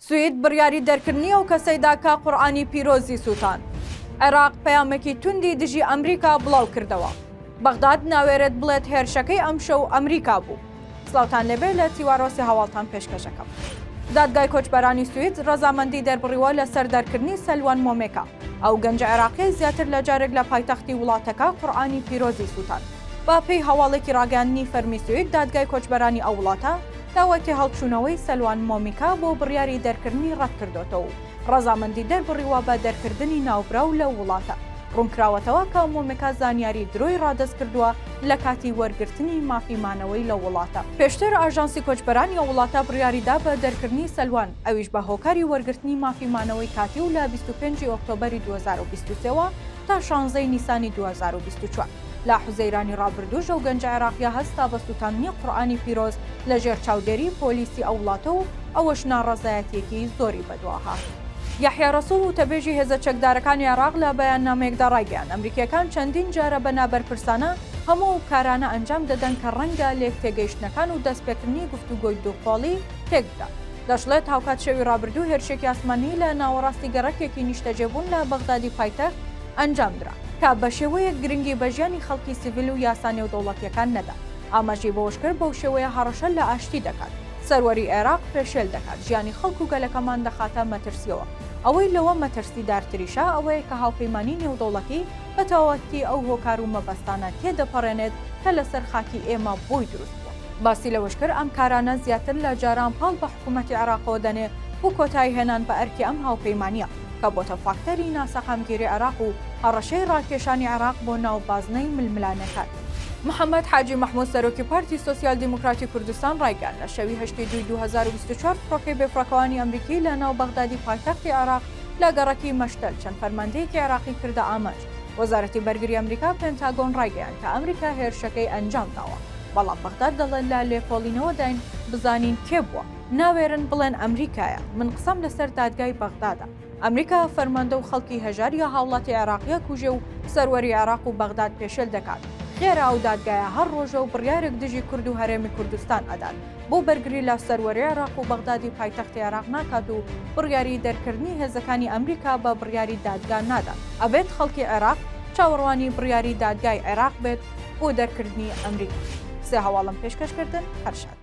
سوید بڕیاری دەرکردنی ئەو کەسەی دا کە قورئانی پیرۆزی سووتان. عێراق پەیامێکی توندی دژی ئەمریکا بڵاو کردەوە. بەغداد ناوێرێت بڵێت هێرشەکەی ئەم شەو ئەمریکا بوو. سڵاوتان لەبێ لە تیوارۆسی هەواڵتان پێشکەشەکەم. دادگای کۆچبەرانی سوید ڕەزامەندی دەربڕیوە لەسەر دەرکردنی سەلوان مۆمێکا. ئەو گەنجە عێراقی زیاتر لە جارێک لە پایتەختی وڵاتەکە قورئانی پیرۆزی سووتان. با پێی هەواڵێکی ڕاگەاندنی فەرمی سوید دادگای کۆچبەرانی ئەو وڵاتە داوەتی هەڵبچوونەوەی سەلوان مۆمیکا بۆ بڕیاری دەرکردنی ڕەت کردوێتەوە و ڕەزامەندی دەربڕیوە بە دەرکردنی ناوبراو لە وڵاتە. ڕوونکراوەتەوە کە مۆمێکا زانیاری درۆی ڕادەست کردووە لە کاتی وەرگرتنی مافیمانەوەی لە وڵاتە. پێشتر ئاژانسی کۆچبەرانی ئەو وڵاتە بڕیاریدا بە دەرکردنی سەلوان، ئەویش بە هۆکاری وەرگرتنی مافیمانەوەی کاتی و لە 25 ئۆکتۆبەری 2023 تا 16 نیسانی 2024. لا حوزەیرانی ڕابردوو ژەو گەنجە عێراقیە هەستا بە سووتانی قورئانی پیرۆز لە ژێر چاودێری پۆلیسی ئەو وڵاتە و ئەوەش ناڕەزایەتیەکی زۆری بەدواها. یحیا ڕەسوڵ و تەبێژی هێزە چەکدارەکانی عێراق لە بەیاننامەیەکدا ڕایگەیاند ئەمریکیەکان چەندین جارە بەنابەرپرسانە هەموو کارانە ئەنجام دەدەن کە ڕەنگە لێک تێگەیشتنەکان و دەستپێکردنی گفتوگۆی دووقۆڵی تێکدا. دەشڵێت هاوکات شەوی ڕابردوو هێرشێکی ئاسمانی لە ناوەڕاستی گەڕەکێکی نیشتەجێبوون لە بەغدادی پایتەخت ئەنجامدرا کە بە شێوەیەک گرنگی بە ژیانی خەڵکی سیڤیل و یاسانی و دەوڵەتیەکان نەدا. ئاماژی بەوەشکرد بەو شێوەیە هەڕەشە لە ئاشتی دەکات. سەروەری عێراق پێشێل دەکات، ژیانی خەڵک و گەلەکەمان دەخاتە مەترسیەوە. ئەوەی لەوە مەترسیدارتریشە ئەوەیە کە هاوپەیمانی نێودەوڵەتی بە تەواوەتی ئەو هۆکار و مەبەستانە تێدەپەڕێنێت کە لەسەر خاکی ئێمە بۆی دروست بووە. باسی لەوەشکر ئەم کارانە زیاتر لە جاران پاڵ بە حکوومەتی عێراقەوە دەنێ بۆ کۆتایی هێنان بە ئەرکی ئەم هاوپەیمانیە کە بۆتە فاکتەری ناسەقامگیری عێراق و هەڕەشەی ڕاکێشانی عێراق بۆ ناوبازنەی ململانەکان. محەممەد حاجی مەحموود سەرۆکی پارتی سۆسیال دیموکراتی کوردستان ڕایگەاند لە شەوی 8 دوای 2024 فڕۆکەی بێفڕۆکەوانی ئەمریکی لە ناو بەغدادی پایتەختی عێراق لە گەڕەکی مەشتەل چەند فەرماندەیەکی عێراقی کردە ئاماژ. وەزارەتی بەرگری ئەمریکا پێنتاگۆن ڕایگەیاند کە ئەمریکا هێرشەکەی ئەنجام داوە، بەڵام بەغداد دەڵێن لە لێکۆڵینەوە داین بزانین کێ بووە، ناوێرن بڵێن ئەمریکایە. من قسەم لەسەر دادگای بەغدادە. ئەمریکا فەرماندە و خەڵکی هەژار یا هاوڵاتی عێراقیە کوژێ و سەروەری عێراق و بەغداد پێشێل دەکات. خێرا ئەو دادگایە هەر ڕۆژە و بڕیارێک دژی کورد و هەرێمی کوردستان ئەدات بۆ بەرگری لە سەروەری عێراق و بەغدادی پایتەختی عێراق ناکات و بڕیاری دەرکردنی هێزەکانی ئەمریکا بە بڕیاری دادگا نادات. ئەبێت خەڵکی عێراق چاوەڕوانی بڕیاری دادگای عێراق بێت بۆ دەرکردنی ئەمریکا. سێ هەواڵم پێشکەشکردن هەرشاد.